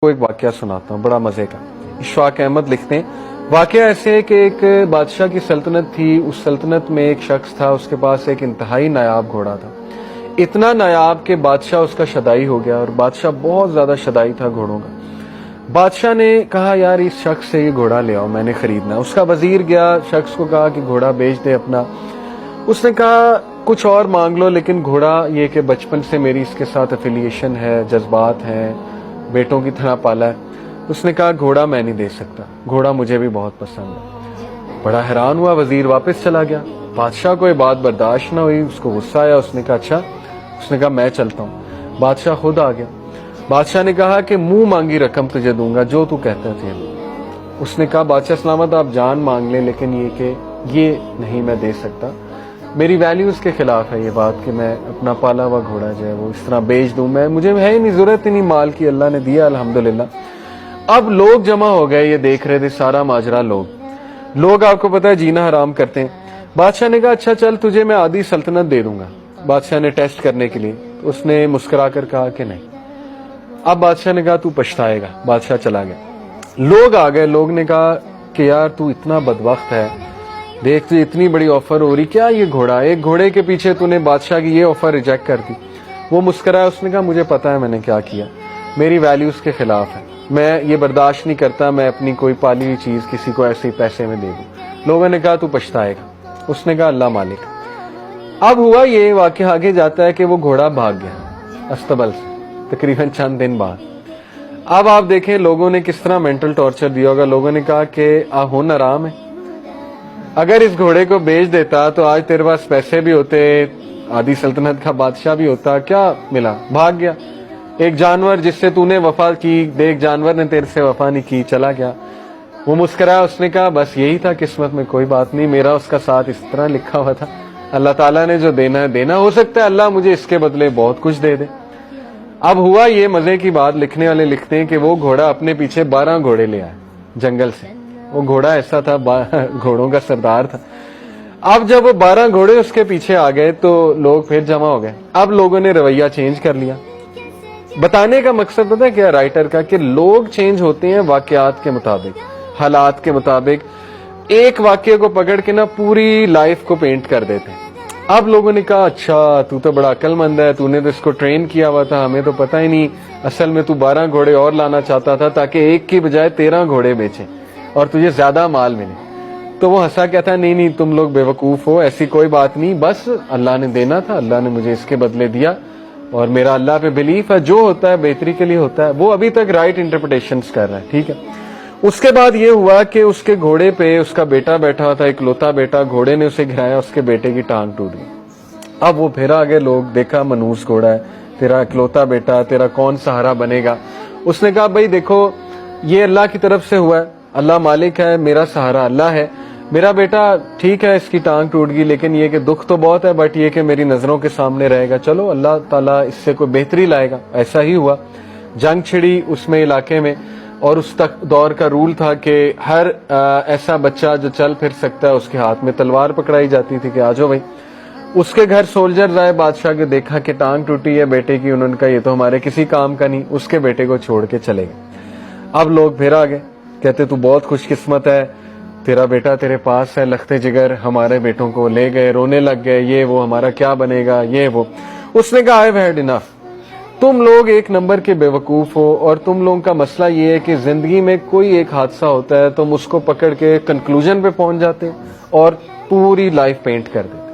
کو ایک واقعہ سناتا ہوں بڑا مزے کا. اشفاق احمد لکھتے ہیں واقعہ ایسے ہے کہ ایک بادشاہ کی سلطنت تھی. اس سلطنت میں ایک شخص تھا, اس کے پاس ایک انتہائی نایاب گھوڑا تھا. اتنا نایاب کہ بادشاہ اس کا شدائی ہو گیا, اور بادشاہ بہت زیادہ شدائی تھا گھوڑوں کا. بادشاہ نے کہا یار اس شخص سے یہ گھوڑا لے آؤ, میں نے خریدنا. اس کا وزیر گیا, شخص کو کہا کہ گھوڑا بیچ دے اپنا. اس نے کہا کچھ اور مانگ لو, لیکن گھوڑا یہ کہ بچپن سے میری اس کے ساتھ افیلیشن ہے, جذبات ہیں, بیٹوں کی طرح پالا ہے. اس نے کہا گھوڑا میں نہیں دے سکتا, گھوڑا مجھے بھی بہت پسند ہے. بڑا حیران ہوا, وزیر واپس چلا گیا. بادشاہ کو یہ بات برداشت نہ ہوئی, اس کو غصہ آیا. اس نے کہا اچھا, اس نے کہا میں چلتا ہوں. بادشاہ خود آ گیا. بادشاہ نے کہا کہ منہ مانگی رقم تجھے دوں گا, جو تو کہتا تھے. اس نے کہا بادشاہ سلامت آپ جان مانگ لیں, لیکن یہ کہ یہ نہیں میں دے سکتا, میری ویلیوز کے خلاف ہے یہ بات کہ میں اپنا پالا ہوا گھوڑا جو ہے وہ اس طرح بیچ دوں. مجھے ہے ہی نہیں ضرورت ہی نہیں مال کی, اللہ نے دیا الحمدللہ. اب لوگ جمع ہو گئے, یہ دیکھ رہے تھے سارا ماجرا. لوگ آپ کو پتا ہے جینا حرام کرتے ہیں. بادشاہ نے کہا اچھا چل تجھے میں آدھی سلطنت دے دوں گا. بادشاہ نے ٹیسٹ کرنے کے لیے, اس نے مسکرا کر کہا کہ نہیں. اب بادشاہ نے کہا تو پچھتائے گا. بادشاہ چلا گیا. لوگ آ گئے, لوگ نے کہا کہ یار تو اتنا بدبخت ہے, دیکھ تجھے اتنی بڑی آفر ہو رہی, کیا یہ گھوڑا, ایک گھوڑے کے پیچھے تو نے بادشاہ کی یہ آفر ریجیکٹ کر دی. وہ مسکرایا, اس نے کہا مجھے پتا ہے میں نے کیا کیا, میری ویلیوز کے خلاف ہے, میں یہ برداشت نہیں کرتا میں اپنی کوئی پالی ہوئی چیز کسی کو ایسے ہی پیسے میں دے دوں. لوگوں نے کہا تو پچھتائے گا. اس نے کہا اللہ مالک. اب ہوا یہ واقعہ آگے جاتا ہے کہ وہ گھوڑا بھاگ گیا استبل سے تقریباً چند دن بعد. اب آپ دیکھیں لوگوں نے کس طرح مینٹل ٹارچر دیا ہوگا. لوگوں نے کہا کہ ہن آرام ہے, اگر اس گھوڑے کو بیچ دیتا تو آج تیرے پاس پیسے بھی ہوتے, آدھی سلطنت کا بادشاہ بھی ہوتا. کیا ملا, بھاگ گیا. ایک جانور جس سے تو نے وفا کی, دیکھ جانور نے تیرے سے وفا نہیں کی, چلا گیا. وہ مسکرایا, اس نے کہا بس یہی تھا قسمت میں, کوئی بات نہیں, میرا اس کا ساتھ اس طرح لکھا ہوا تھا. اللہ تعالیٰ نے جو دینا ہے دینا, ہو سکتا ہے اللہ مجھے اس کے بدلے بہت کچھ دے دے. اب ہوا یہ مزے کی بات, لکھنے والے لکھتے ہیں کہ وہ گھوڑا اپنے پیچھے 12 گھوڑے لے آیا جنگل سے. وہ گھوڑا ایسا تھا, گھوڑوں کا سردار تھا. اب جب وہ 12 گھوڑے اس کے پیچھے آ گئے تو لوگ پھر جمع ہو گئے. اب لوگوں نے رویہ چینج کر لیا. بتانے کا مقصد پتہ ہے کیا رائٹر کا, کہ لوگ چینج ہوتے ہیں واقعات کے مطابق, حالات کے مطابق. ایک واقعے کو پکڑ کے نا پوری لائف کو پینٹ کر دیتے ہیں. اب لوگوں نے کہا اچھا تو تو بڑا عقل مند ہے, تو نے تو اس کو ٹرین کیا ہوا تھا, ہمیں تو پتہ ہی نہیں, اصل میں تو 12 گھوڑے اور لانا چاہتا تھا تاکہ ایک کی بجائے 13 گھوڑے بیچے اور تجھے زیادہ مال ملے. تو وہ ہنسا, کہتا نہیں نہیں تم لوگ بیوقوف ہو, ایسی کوئی بات نہیں, بس اللہ نے دینا تھا, اللہ نے مجھے اس کے بدلے دیا, اور میرا اللہ پہ بلیف ہے, جو ہوتا ہے بہتری کے لیے ہوتا ہے. وہ ابھی تک رائٹ انٹرپریٹیشنز کر رہا ہے, ٹھیک ہے. اس کے بعد یہ ہوا کہ اس کے گھوڑے پہ اس کا بیٹا بیٹھا ہوا تھا, اکلوتا بیٹا. گھوڑے نے اسے گرایا, اس کے بیٹے کی ٹانگ ٹوٹ گئی. اب وہ پھر آگے لوگ, دیکھا منوس گھوڑا ہے, تیرا اکلوتا بیٹا, تیرا کون سہارا بنے گا. اس نے کہا بھائی دیکھو یہ اللہ کی طرف سے ہوا ہے, اللہ مالک ہے, میرا سہارا اللہ ہے. میرا بیٹا ٹھیک ہے اس کی ٹانگ ٹوٹ گئی, لیکن یہ کہ دکھ تو بہت ہے, بٹ یہ کہ میری نظروں کے سامنے رہے گا, چلو اللہ تعالیٰ اس سے کوئی بہتری لائے گا. ایسا ہی ہوا. جنگ چھڑی اس میں علاقے میں, اور اس تک دور کا رول تھا کہ ہر ایسا بچہ جو چل پھر سکتا ہے اس کے ہاتھ میں تلوار پکڑائی جاتی تھی کہ آ جاؤ بھائی. اس کے گھر سولجر آئے بادشاہ کے, دیکھا کہ ٹانگ ٹوٹی ہے بیٹے کی, انہوں نے کہا یہ تو ہمارے کسی کام کا نہیں, اس کے بیٹے کو چھوڑ کے چلے گئے. اب لوگ پھر آ گئے, کہتے تو بہت خوش قسمت ہے, تیرا بیٹا تیرے پاس ہے, لختے جگر ہمارے بیٹوں کو لے گئے, رونے لگ گئے, یہ وہ ہمارا کیا بنے گا, یہ وہ. اس نے کہا I've had enough, تم لوگ ایک نمبر کے بیوقوف ہو, اور تم لوگوں کا مسئلہ یہ ہے کہ زندگی میں کوئی ایک حادثہ ہوتا ہے تم اس کو پکڑ کے کنکلوژن پہ پہنچ جاتے اور پوری لائف پینٹ کر دیتے.